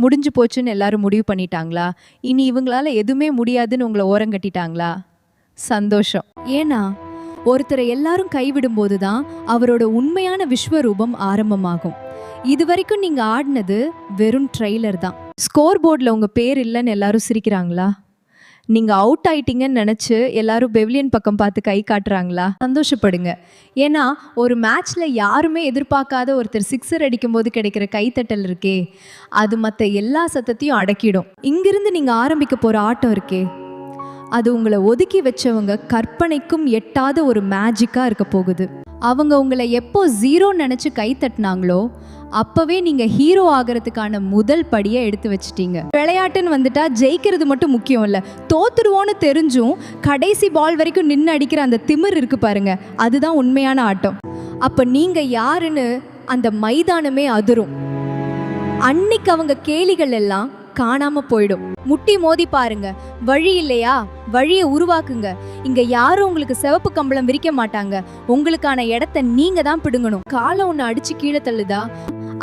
முடிஞ்சு போச்சுன்னு எல்லாரும் முடிவு பண்ணிட்டாங்களா? இனி இவங்களால எதுவுமே முடியாதுன்னு உங்களை ஓரங்கட்டிட்டாங்களா? சந்தோஷம். ஏன்னா ஒருத்தரை எல்லாரும் கைவிடும்போது தான் அவரோட உண்மையான விஸ்வரூபம் ஆரம்பமாகும். இது வரைக்கும் நீங்க ஆடினது வெறும் ட்ரெய்லர் தான். ஸ்கோர் போர்டில் உங்க பேர் இல்லைன்னு எல்லாரும் சிரிக்கிறாங்களா? நீங்க அவுட் ஆயிட்டீங்கன்னு நினைச்சு எல்லாரும் பெவிலியன் பக்கம் பார்த்து கை காட்டுறாங்களா? சந்தோஷப்படுங்க. ஏன்னா ஒரு மேட்ச்ல யாருமே எதிர்பார்க்காத ஒருத்தர் சிக்ஸர் அடிக்கும் போது கிடைக்கிற கைத்தட்டல் இருக்கே, அது மற்ற எல்லா சத்தத்தையும் அடக்கிடும். இங்கிருந்து நீங்க ஆரம்பிக்க போற ஆட்டம் இருக்கே, அது உங்களை ஒதுக்கி வச்சவங்க கற்பனைக்கும் எட்டாத ஒரு மேஜிக்கா இருக்க போகுது. அவங்க உங்களை எப்போ ஜீரோ நினைச்சு கை தட்டினாங்களோ அப்பவே நீங்க ஹீரோ ஆகிறதுக்கான முதல் படியை எடுத்து வச்சிட்டீங்க. விளையாட்டுன்னு வந்துட்டா ஜெயிக்கிறது மட்டும் முக்கியம் இல்லை, தோத்துடுவோன்னு தெரிஞ்சும் கடைசி பால் வரைக்கும் நின்று அடிக்கிற அந்த திமிர் இருக்கு பாருங்க, அதுதான் உண்மையான ஆட்டம். அப்ப நீங்க யாருன்னு அந்த மைதானமே அதிரும். அன்னைக்கு அவங்க கேலிகள் எல்லாம் காணாம போயிடும். முட்டி மோதி பாருங்க, வழி இல்லையா? வழியை உருவாக்குங்க. இங்க யாரும் உங்களுக்கு சிவப்பு கம்பளம் விரிக்க மாட்டாங்க. உங்களுக்கான இடத்த நீங்க தான் பிடுங்கணும். காலை ஒண்ணு அடிச்சு கீழே தள்ளுதா,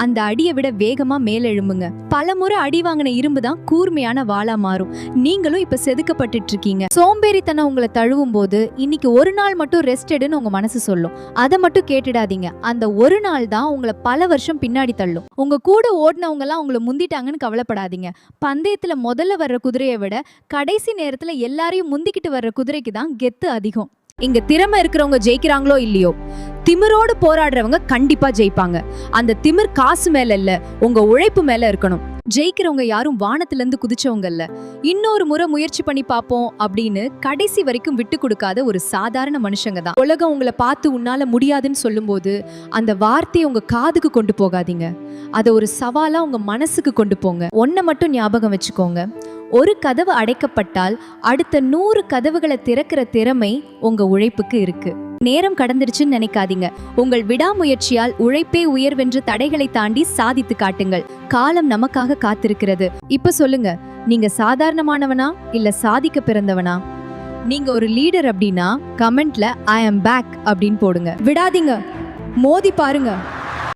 அந்த அடியை விட வேகமா மேல எழும்புங்க. பல முறை அடி வாங்கின இரும்பு தான் கூர்மையான வாளா மாறும். நீங்களும் இப்ப செதுக்கப்பட்டு இருக்கீங்க. சோம்பேறித்தனம் உங்களை தழுவும் போது இன்னைக்கு ஒரு நாள் மட்டும் ரெஸ்ட் எடுன்னு உங்க மனசு சொல்லும். அதை மட்டும் கேட்டுடாதீங்க. அந்த ஒரு நாள் தான் உங்களை பல வருஷம் பின்னாடி தள்ளும். உங்க கூட ஓடினவங்க எல்லாம் உங்களை முந்திட்டாங்கன்னு கவலைப்படாதீங்க. பந்தயத்துல முதல்ல வர்ற குதிரையை விட கடைசி நேரத்துல எல்லாரையும் முந்திக்கிட்டு வர்ற குதிரைக்கு தான் கெத்து அதிகம். இங்க திறமை இருக்கிறவங்க ஜெயிக்கிறாங்களோ இல்லையோ, திமிரோடு போராடுறவங்க கண்டிப்பா ஜெயிப்பாங்க. அந்த திமிர் காசு மேல இல்ல, உங்க உழைப்பு மேல இருக்கணும். ஜெயிக்கிறவங்க யாரும் வானத்துல இருந்து குதிச்சவங்க இல்ல, இன்னொரு முறை முயற்சி பண்ணி பார்ப்போம் அப்படின்னு கடைசி வரைக்கும் விட்டு கொடுக்காத ஒரு சாதாரண மனுஷங்க தான். உலகம் உங்களை பார்த்து உன்னால முடியாதுன்னு சொல்லும் போது அந்த வார்த்தையை உங்க காதுக்கு கொண்டு போகாதீங்க, அதை ஒரு சவாலா உங்க மனசுக்கு கொண்டு போங்க. ஒன்ன மட்டும் ஞாபகம் வச்சுக்கோங்க, ஒரு கதவு அடைக்கப்பட்டால் அடுத்த 100 கதவுகளை திறக்கிற திறமை உங்க உழைப்புக்கு இருக்கு. நேரம் கடந்துருச்சுன்னு நினைக்காதீங்க. உங்கள் விடாமுயற்சியால் உழைப்பே உயர்வென்று தடைகளை தாண்டி சாதித்து காட்டுங்கள். காலம் நமக்காக காத்திருக்கிறது. இப்ப சொல்லுங்க, நீங்க சாதாரணமானவனா இல்ல சாதிக்க பிறந்தவனா? நீங்க ஒரு லீடர் அப்படின்னா கமெண்ட்ல ஐ அம் பேக் அப்படின்னு போடுங்க. விடாதீங்க, மோதி பாருங்க.